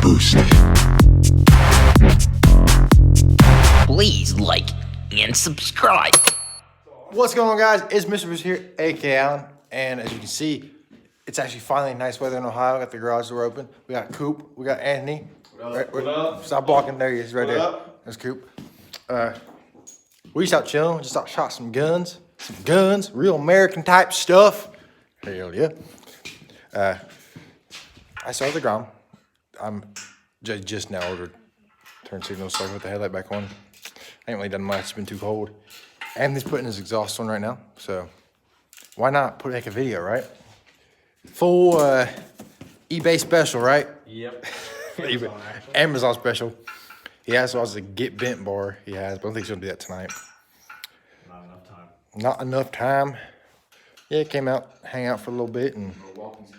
Boost. Please like and subscribe. What's going on, guys? It's Mr. Bruce here, aka Allen, and as you can see, it's actually finally nice weather in Ohio. We got the garage door open. We got Coop. We got Anthony. What up? Stop blocking. There he is, right What there. up? There's Coop. We just out chilling. Just out shot some guns. Real American type stuff. Hell yeah. I started the ground. I'm just now ordered turn signals, so I put the headlight back on. I ain't really done much. It's been too cold. Anthony's putting his exhaust on right now, so why not make a video, right? Full eBay special, right? Yep. Amazon special. He has also a get bent bar. He has, but I don't think he's gonna do that tonight. Not enough time. Not enough time. Yeah, came out, hang out for a little bit, and Milwaukee's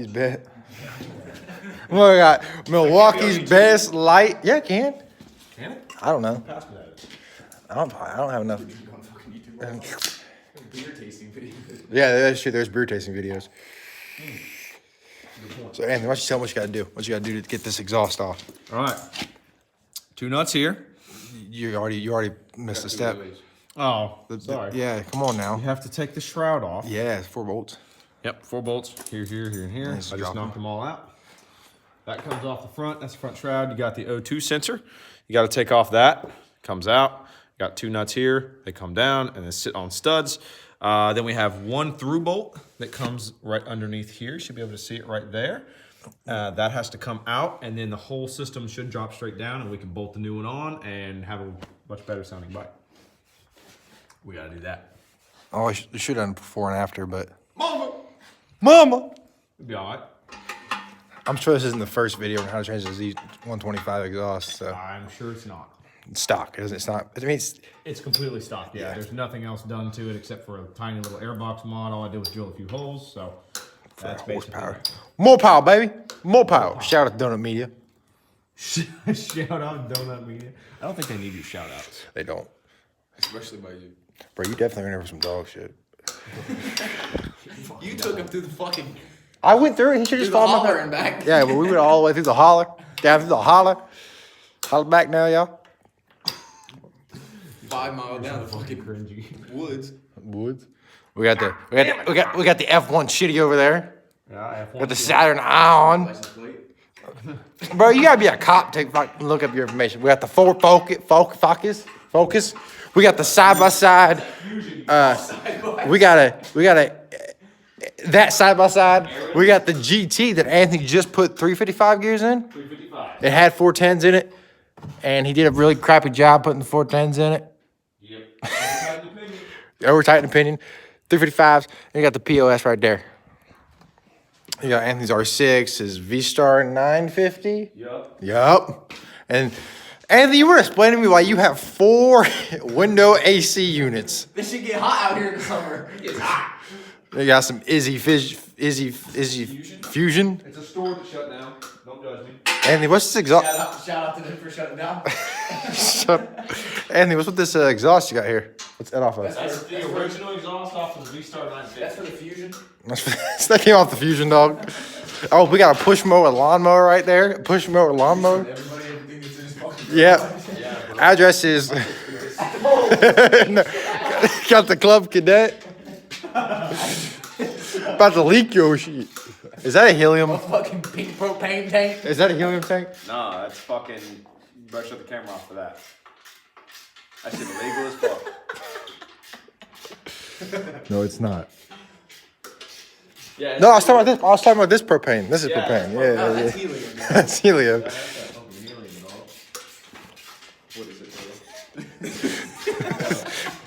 best. Well, I got Milwaukee's best light. Yeah, it can. Can it? I don't know. Pass me that. I don't have enough. Beer tasting video. Yeah, that's true. There's beer tasting videos. So Anthony, why don't you tell me what you gotta do? What you gotta do to get this exhaust off? All right. 2 nuts here. You already missed a step. Oh, sorry. Yeah, come on now. You have to take the shroud off. Yeah, it's 4 bolts. Yep, 4 bolts. Here, and here. Nice, I drop just knocked them. them all out. That comes off the front. That's the front shroud. You got the O2 sensor. You got to take off that. Comes out. Got 2 nuts here. They come down and then sit on studs. Then we have 1 through bolt that comes right underneath here. You should be able to see it right there. That has to come out, and then the whole system should drop straight down, and we can bolt the new one on and have a much better sounding bike. We got to do that. Oh, I should have done before and after, but Mama! It'll be all right. I'm sure this isn't the first video on how to change the Z125 exhaust, so I'm sure it's not. it's stock, isn't it? It's not. I mean, It's completely stock, yeah. There's nothing else done to it except for a tiny little airbox mod. All I did was drill a few holes, so that's horsepower. More power, baby. More power. Shout out to Donut Media. basically. Shout out Donut Media. I don't think they need your shout outs. They don't. Especially by you. Bro, you definitely ran over some dog shit. You took him through the fucking I went through it. He should just through the followed holler my and back. Yeah, but we went all the way through the holler. Down through the holler. Holler back now, y'all. 5 miles down the fucking Cringy. woods. Woods. We got the F1 shitty over there. Yeah, F1. Got the Saturn on. License plate. Bro, you gotta be a cop to look up your information. We got the Ford Focus. We got the side by side. We got that side by side. We got the GT that Anthony just put 355 gears in. 355. It had 410s in it, and he did a really crappy job putting the 410s in it. Yep. Over-tightened opinion. 355s. And you got the POS right there. You got Anthony's R6, his V-Star 950. Yup. And Anthony, you were explaining to me why you have 4 window AC units. This should get hot out here in the summer. It's hot. You got some Izzy Fusion. It's a store that shut down. Don't judge me. Anthony, what's this exhaust? Shout out to them for shutting down. Anthony, what's with this exhaust you got here? What's that off of? That's the original exhaust off of the V-Star 950. That's for the Fusion. That came off the Fusion, dog. Oh, we got a push mower lawnmower right there. Push mower lawnmower. Everybody, everything that's in his fucking Yep. Address is. No. Got the Club Cadet. About to leak your shit. Is that a helium? fucking pink propane tank. Is that a helium tank? Nah, that's fucking. Better shut the camera off for that. That shit illegal as fuck. No, it's not. Yeah. No, I was talking about this propane. This is propane. Oh, Yeah. that's helium. Man. That's helium. What is it,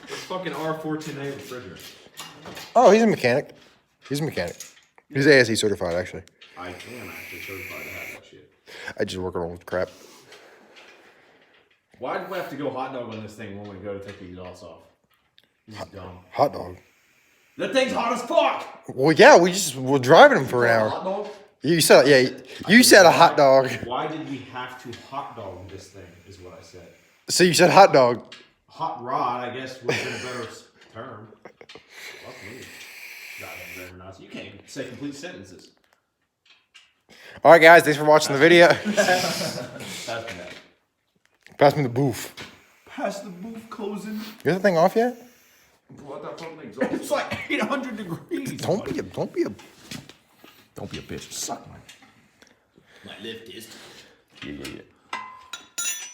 It's fucking R14A refrigerant. Oh, he's a mechanic. He's ASE certified, actually. I am actually certified to have that shit. I just work on crap. Why do we have to go hot dog on this thing when we go to take the exhaust off? This is dumb. Hot dog. That thing's hot as fuck! Well, yeah, we're driving him for an hour. Hot dog? You said a hot dog. Why did we have to hot dog this thing, is what I said. So you said hot dog. Hot rod, I guess, would have been a better term. Fuck me. You can't even say complete sentences. All right, guys, thanks for watching the video. Pass me that. Pass me the booth. Pass the booth closing. You got the thing off yet? What that fucking exhaust? It's like 800 degrees. Don't be a bitch. Suck my. My lift is. Yeah.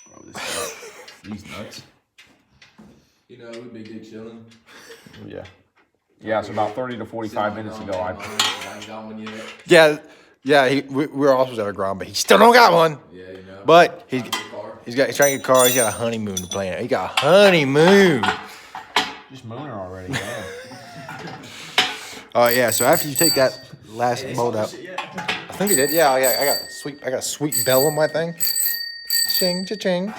Bro, this these nuts. You know, we big dick chilling. Yeah. Yeah, it's about 30 to 45 minutes ago. I ain't got one yet. Yeah. We're all supposed to have a ground, but he still don't got one. Yeah, you know. But he's Trying to get a car. trying to get a car. He's got a honeymoon to plan. He got a honeymoon. Just mooning already, man. Yeah. So after you take that last bolt out, I think it did. Yeah. I got sweet bell on my thing. Ching, cha-ching.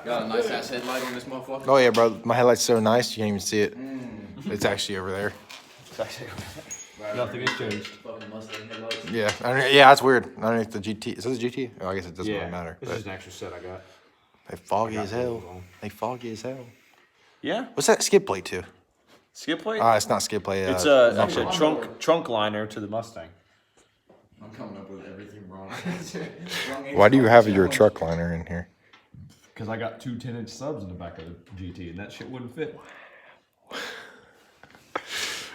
Got a nice ass headlight on this motherfucker. Oh yeah, bro. My headlight's so nice you can't even see it. It's actually over there. Nothing has changed. Fucking Mustang headlights. Yeah. Yeah, that's weird. Underneath the GT. Is this a GT? Oh, I guess it doesn't really matter. This But is an extra set I got. they foggy I got as hell. those on. They foggy as hell. Yeah. What's that skid plate to? Skid plate? It's not skid plate. It's actually a trunk liner to the Mustang. I'm coming up with everything wrong. Why do you have your truck liner in here? Because I got two 10-inch subs in the back of the GT, and that shit wouldn't fit.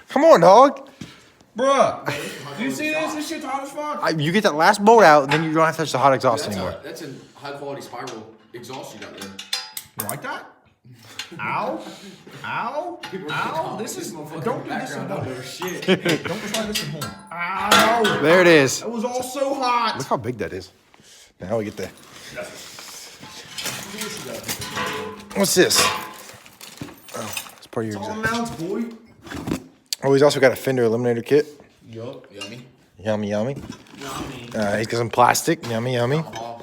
Come on, dog. Bruh, do you see this? This shit's hot as fuck. You get that last bolt out, and then you don't have to touch the hot exhaust anymore. That's a high quality spiral exhaust you got there. You like that? Ow. Ow. Ow. This is... Don't do this at home. Shit. Don't try this at home. Ow. There it is. That was all so hot. Look how big that is. Now we get the... What's this? Oh, it's part of your All exhaust. amounts, boy. Oh, he's also got a fender eliminator kit. Yup. Yummy. Yummy, yummy. Yummy. He's got some plastic. Yummy, yummy. Oh,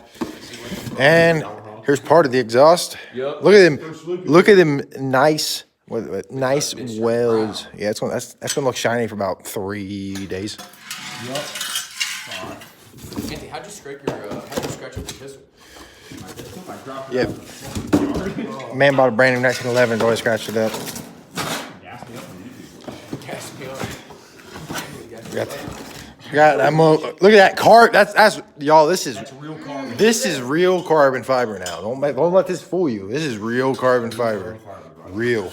And here's part of the exhaust. Yup. Look at them. Look at them nice, nice welds. Yeah, that's gonna look shiny for about 3 days. Yup. Anthony, how'd you scratch up your pistol? I dropped it Yep. Man bought a brand new 1911. Always scratched it up. Gas me up on YouTube. Gas me up. Look at that carbon. That's y'all. This is Real carbon. this is real carbon fiber now. Don't let this fool you. This is real carbon fiber. Real.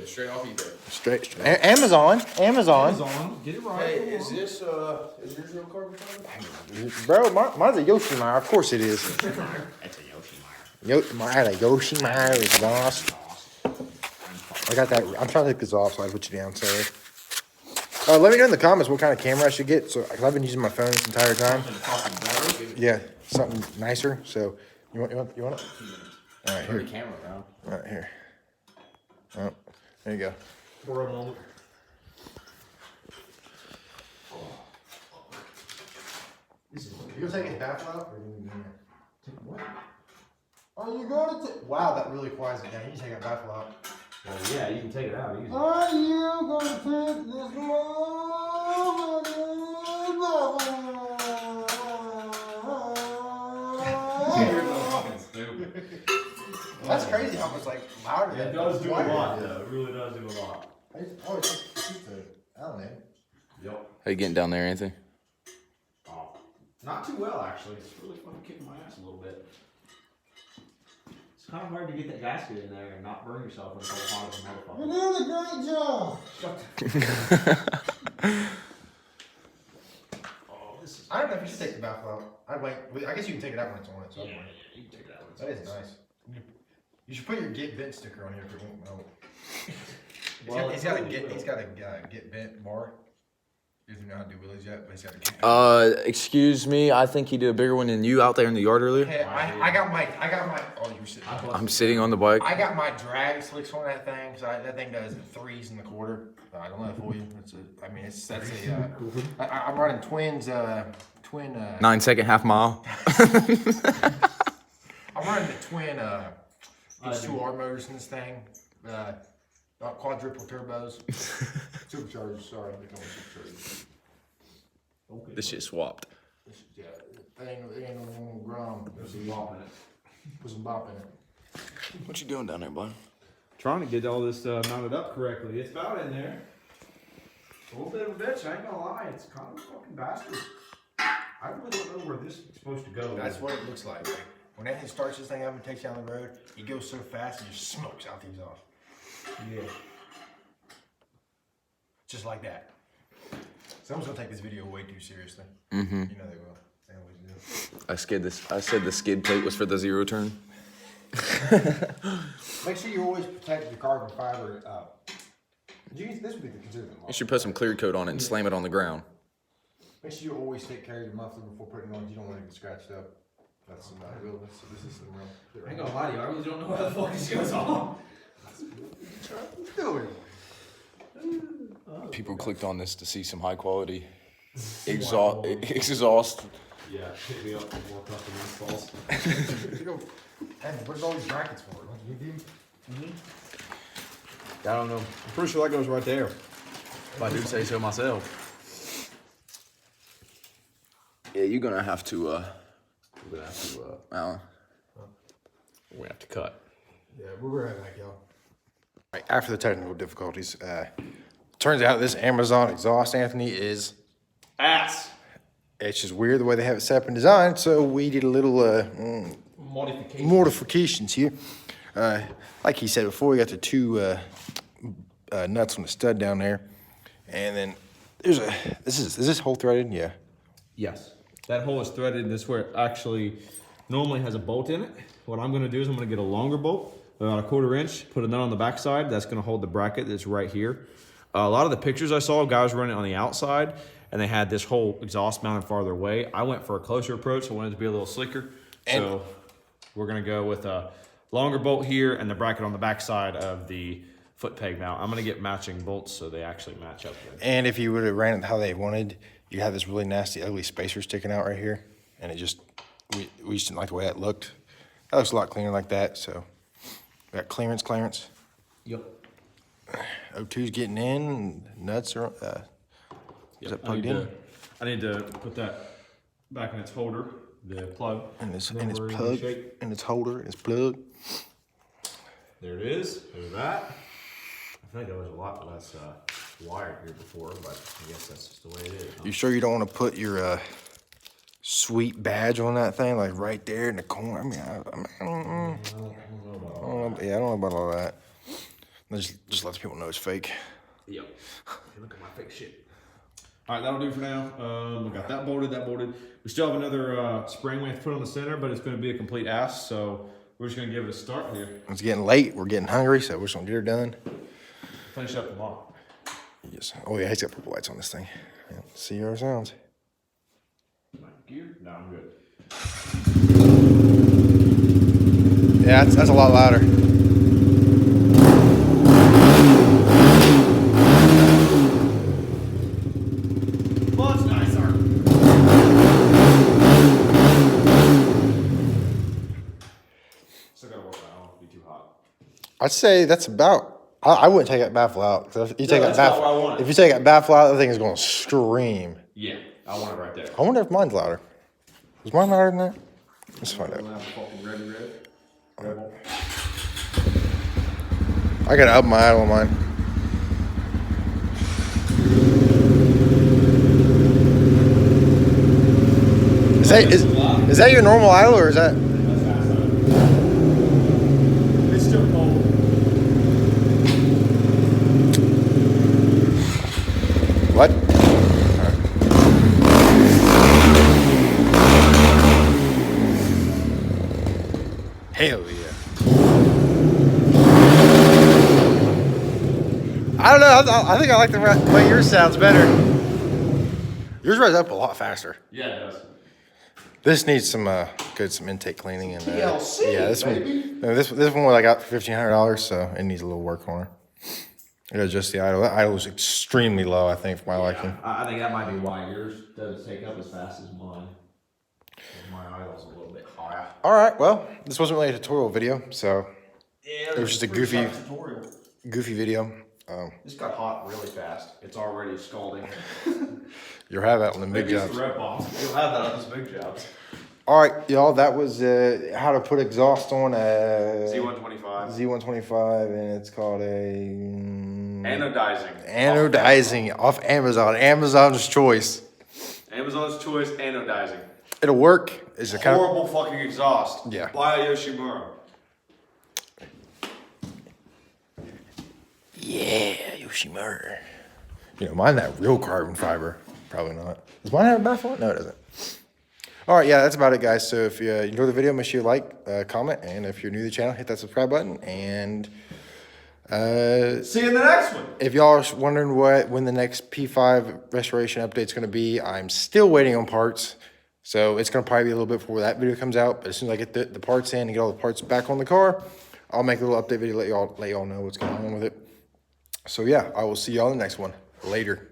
Straight off eBay. Straight. Amazon. Amazon. Get it right. Hey, is yours real carbon fiber? Bro, mine's a Yoshimire. Of course it is. That's a Yoshimire. I had a Yoshimire exhaust. I got that. I'm trying to take this off so I put you down, sorry. Let me know in the comments what kind of camera I should get. Cause I've been using my phone this entire time. Yeah, something nicer. So, you want it? All right, here. Camera around. All right, here. Oh, there you go. For a moment. You gonna take his back out, or are you gonna take what? Are you gonna take? Wow, that really quiets it down. You take that baffle out. Well, yeah, you can take it out easy. Are you gonna take this That's crazy how much like louder It does do a lot, though. It really does do a lot. Oh, it's just I don't know. Yep. How you getting down there, Anthony? Oh, not too well, actually. It's really fucking kicking my ass a little bit. It's kind of hard to get that gasket in there and not burn yourself when it's all hot as a motherfucker. You're doing a great job. Oh, this is... I don't know if you should take the baffle out. I'd wait. I guess you can take it out when it's on. Yeah, you can take it out. That is nice. You should put your get bent sticker on here if it won't melt. He's got a get bent bar. He doesn't know how to do wheelies yet, but he's got a get. Excuse me. I think he did a bigger one than you out there in the yard earlier. Okay, I got my. Oh, you were sitting. I'm sitting on the bike. I got my drag slicks on that thing, so that thing does 3s in the quarter. I don't know for you. I'm running twins. 9-second half mile. I'm running the twin. H2R motors in this thing. Quadruple turbos. Superchargers. Sorry, they call them superchargers. Okay. This shit swapped. Yeah, they ain't no grum. There's some bop in it. Put some bop in it. What you doing down there, bud? trying to get all this mounted up correctly. It's about in there. A little bit of a bitch, I ain't gonna lie. It's kind of a fucking bastard. I really don't know where this is supposed to go. That's what it looks like. When that thing starts this thing up and takes you down the road, it goes so fast it just smokes out the exhaust. Yeah. Just like that. Someone's gonna take this video way too seriously. Mm-hmm. You know they will. They always do. I said the skid plate was for the zero turn. Make sure you always protect the carbon fiber. This would be considered. You should put some clear coat on it and slam it on the ground. Make sure you always take care of your muffler before putting it on. You don't want it to get scratched up. That's some real. This is some real. I ain't gonna lie to you, I really don't know how the fuck this goes on. People clicked on this to see some high quality exhaust. Yeah, hit me up for more custom installs. Hey, what's all these brackets for? You need them? I don't know. I'm pretty sure that goes right there. If I do say so myself. Yeah, you're gonna have to. We're gonna have to cut. Yeah, we're right back, y'all. Right, after the technical difficulties, turns out this Amazon exhaust, Anthony, is ass. It's just weird the way they have it set up and designed, so we did a little modifications here. Like he said before, we got the two nuts on the stud down there, and then there's is this hole threaded? Yeah. Yes, that hole is threaded. This is where it actually normally has a bolt in it. What I'm going to do is I'm going to get a longer bolt, about 1/4 inch, put a nut on the back side. That's going to hold the bracket that's right here. A lot of the pictures I saw, guys running on the outside, and they had this whole exhaust mounted farther away. I went for a closer approach. I wanted it to be a little slicker. So we're going to go with a longer bolt here and the bracket on the back side of the foot peg mount. I'm going to get matching bolts so they actually match up good. And if you would have ran it how they wanted, you have this really nasty, ugly spacer sticking out right here. And it just, we just didn't like the way that looked. That looks a lot cleaner like that. So we got clearance. Yep. O2's getting in, nuts are, is that plugged in? I need to put that back in its holder, the plug. And it's plug, and its holder, and its plug. There it is. There's that. I think there was a lot less wire here before, but I guess that's just the way it is. Huh? You sure you don't want to put your sweet badge on that thing, like right there in the corner? I mean, I don't know about all that. Just let the people know it's fake. Yep. Hey, look at my fake shit. All right, that'll do for now. We got that bolted. We still have another spring we have to put on the center, but it's going to be a complete ass, so we're just going to give it a start here. It's getting late. We're getting hungry, so we're just going to get her done. Finish up tomorrow. Yes. Oh, yeah, he's got purple lights on this thing. Yeah, see how it sounds. My gear? No, I'm good. Yeah, that's a lot louder. Much nicer. Still gotta work on it. I don't want to be too hot. I'd say that's about. I wouldn't take that baffle out. If you take that baffle, if you take that baffle out, that thing is going to scream. Yeah, I want it right there. I wonder if mine's louder. Is mine louder than that? Let's find out. I gotta up my idle on mine. Is that your normal idle or is that? It's still cold. What? Hell yeah. I don't know. I think I like the way yours sounds better. Yours rides up a lot faster. Yeah, it does. This needs some some intake cleaning and TLC, yeah, this baby. one. No, this one I got for $1,500, so it needs a little work on her. I gotta adjust the idle. That idle is extremely low, I think, for my liking. I think that might be why yours doesn't take up as fast as mine. My idle's a little bit higher. All right, well, this wasn't really a tutorial video, so Yeah, it was just a goofy video. This got hot really fast. It's already scalding. You'll have that on the big Maybe it's jobs. the red bombs. You'll have that on this big jobs. All right, y'all, that was how to put exhaust on a Z125. Z125, and it's called a Anodizing. off Amazon. Amazon's choice. Amazon's choice, anodizing. It'll work. It's a kind of Horrible fucking exhaust. Yeah. Buy a Yoshimura. yeah, Yoshimura. You know, mine that real carbon fiber. Probably not. Does mine have a baffle? No, it doesn't. All right, yeah, that's about it, guys. So if you enjoyed the video, make sure you like, comment, and if you're new to the channel, hit that subscribe button. And See you in the next one. if y'all are wondering when the next P5 restoration update is going to be, I'm still waiting on parts. So it's going to probably be a little bit before that video comes out. But as soon as I get the parts in and get all the parts back on the car, I'll make a little update video, let y'all know what's going on with it. So yeah, I will see y'all in the next one. Later.